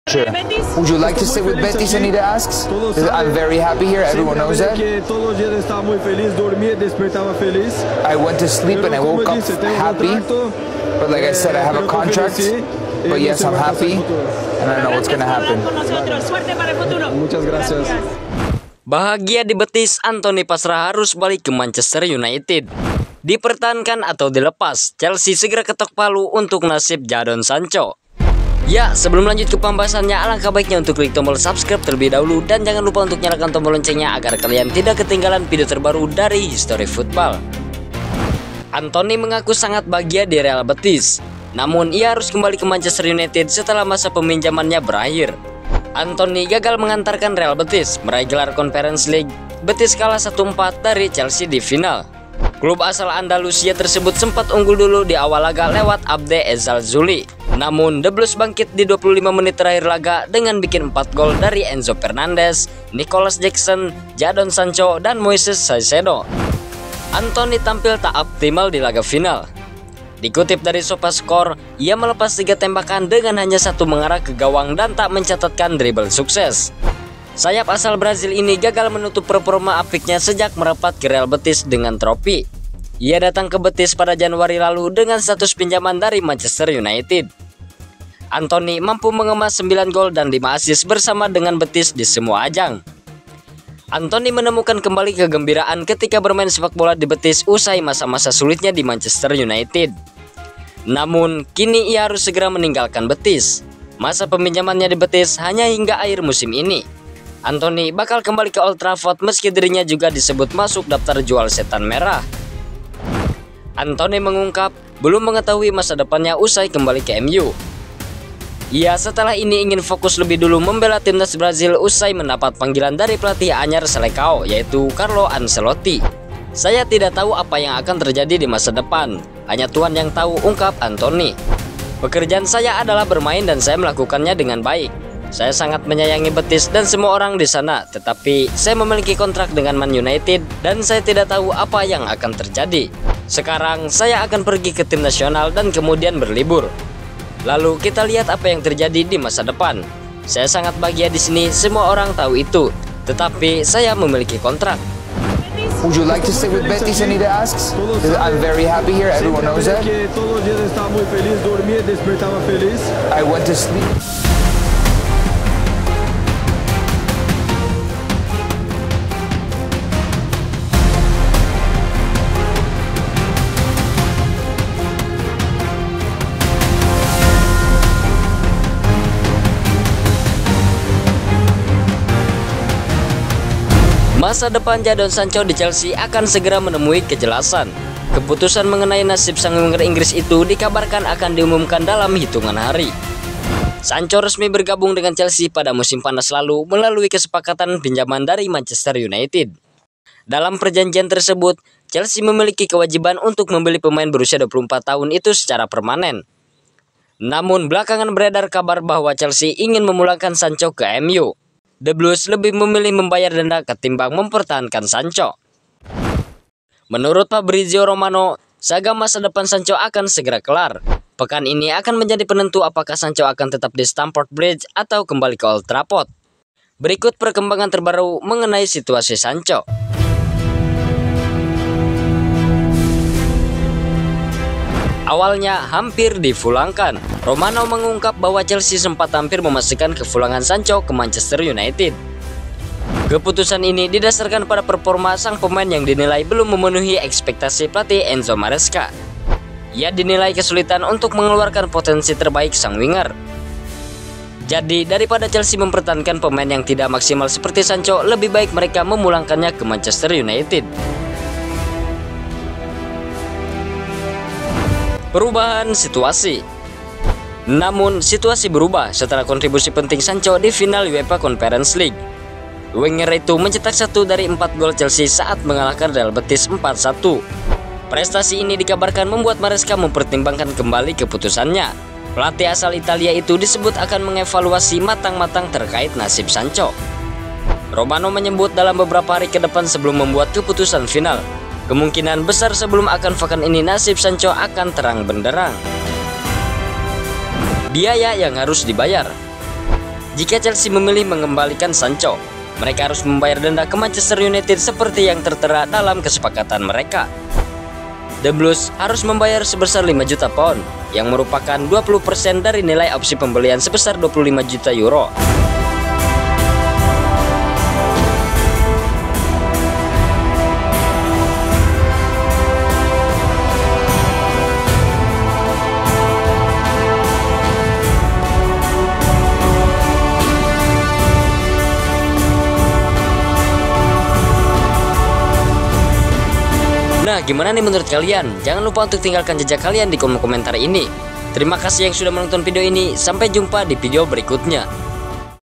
Sure. Would you like to stay with Betis? Anita asks. I'm very happy here. Everyone knows that. I went to sleep and I woke up happy. But like I said, I have a contract. But yes, I'm happy. And I know what's going to happen. Muchas gracias. Bahagia di Betis, Anthony pasrah harus balik ke Manchester United. Dipertahankan atau dilepas, Chelsea segera ketok palu untuk nasib Jadon Sancho. Ya, sebelum lanjut ke pembahasannya, alangkah baiknya untuk klik tombol subscribe terlebih dahulu dan jangan lupa untuk nyalakan tombol loncengnya agar kalian tidak ketinggalan video terbaru dari History Football. Anthony mengaku sangat bahagia di Real Betis, namun ia harus kembali ke Manchester United setelah masa peminjamannya berakhir. Anthony gagal mengantarkan Real Betis meraih gelar Conference League. Betis kalah 1-4 dari Chelsea di final. Klub asal Andalusia tersebut sempat unggul dulu di awal laga lewat Abde Ezzalzouli. Namun The Blues bangkit di 25 menit terakhir laga dengan bikin 4 gol dari Enzo Fernandez, Nicolas Jackson, Jadon Sancho, dan Moises Caicedo. Anthony tampil tak optimal di laga final. Dikutip dari SofaScore, ia melepas 3 tembakan dengan hanya 1 mengarah ke gawang dan tak mencatatkan dribble sukses. Sayap asal Brazil ini gagal menutup performa apiknya sejak merapat ke Real Betis dengan trofi. Ia datang ke Betis pada Januari lalu dengan status pinjaman dari Manchester United. Anthony mampu mengemas 9 gol dan 5 assist bersama dengan Betis di semua ajang. Anthony menemukan kembali kegembiraan ketika bermain sepak bola di Betis usai masa-masa sulitnya di Manchester United. Namun, kini ia harus segera meninggalkan Betis. Masa peminjamannya di Betis hanya hingga akhir musim ini. Anthony bakal kembali ke Old Trafford meski dirinya juga disebut masuk daftar jual setan merah. Anthony mengungkap belum mengetahui masa depannya usai kembali ke MU. Ia setelah ini ingin fokus lebih dulu membela timnas Brazil usai mendapat panggilan dari pelatih anyar Selecao yaitu Carlo Ancelotti. Saya tidak tahu apa yang akan terjadi di masa depan, hanya Tuhan yang tahu, ungkap Anthony. Pekerjaan saya adalah bermain dan saya melakukannya dengan baik. Saya sangat menyayangi Betis dan semua orang di sana, tetapi saya memiliki kontrak dengan Man United dan saya tidak tahu apa yang akan terjadi. Sekarang saya akan pergi ke tim nasional dan kemudian berlibur. Lalu kita lihat apa yang terjadi di masa depan. Saya sangat bahagia di sini, semua orang tahu itu. Tetapi saya memiliki kontrak. Would you like to stay with Betis? Anita asks. I'm very happy here. Everyone knows that. I went to sleep. Masa depan Jadon Sancho di Chelsea akan segera menemui kejelasan. Keputusan mengenai nasib sang winger Inggris itu dikabarkan akan diumumkan dalam hitungan hari. Sancho resmi bergabung dengan Chelsea pada musim panas lalu melalui kesepakatan pinjaman dari Manchester United. Dalam perjanjian tersebut, Chelsea memiliki kewajiban untuk membeli pemain berusia 24 tahun itu secara permanen. Namun belakangan beredar kabar bahwa Chelsea ingin memulangkan Sancho ke MU. The Blues lebih memilih membayar denda ketimbang mempertahankan Sancho. Menurut Fabrizio Romano, saga masa depan Sancho akan segera kelar. Pekan ini akan menjadi penentu apakah Sancho akan tetap di Stamford Bridge atau kembali ke Old Trafford. Berikut perkembangan terbaru mengenai situasi Sancho. Awalnya hampir dipulangkan. Romano mengungkap bahwa Chelsea sempat hampir memastikan kepulangan Sancho ke Manchester United. Keputusan ini didasarkan pada performa sang pemain yang dinilai belum memenuhi ekspektasi pelatih Enzo Maresca. Ia dinilai kesulitan untuk mengeluarkan potensi terbaik sang winger. Jadi daripada Chelsea mempertahankan pemain yang tidak maksimal seperti Sancho, lebih baik mereka memulangkannya ke Manchester United. Perubahan situasi. Namun situasi berubah setelah kontribusi penting Sancho di final UEFA Conference League. Winger itu mencetak 1 dari 4 gol Chelsea saat mengalahkan Real Betis 4-1. Prestasi ini dikabarkan membuat Maresca mempertimbangkan kembali keputusannya. Pelatih asal Italia itu disebut akan mengevaluasi matang-matang terkait nasib Sancho. Romano menyebut dalam beberapa hari ke depan sebelum membuat keputusan final. Kemungkinan besar sebelum akan pekan ini nasib Sancho akan terang benderang. Biaya yang harus dibayar. Jika Chelsea memilih mengembalikan Sancho, mereka harus membayar denda ke Manchester United seperti yang tertera dalam kesepakatan mereka. The Blues harus membayar sebesar 5 juta pound, yang merupakan 20% dari nilai opsi pembelian sebesar 25 juta euro. Nah, gimana nih menurut kalian? Jangan lupa untuk tinggalkan jejak kalian di kolom komentar ini. Terima kasih yang sudah menonton video ini. Sampai jumpa di video berikutnya.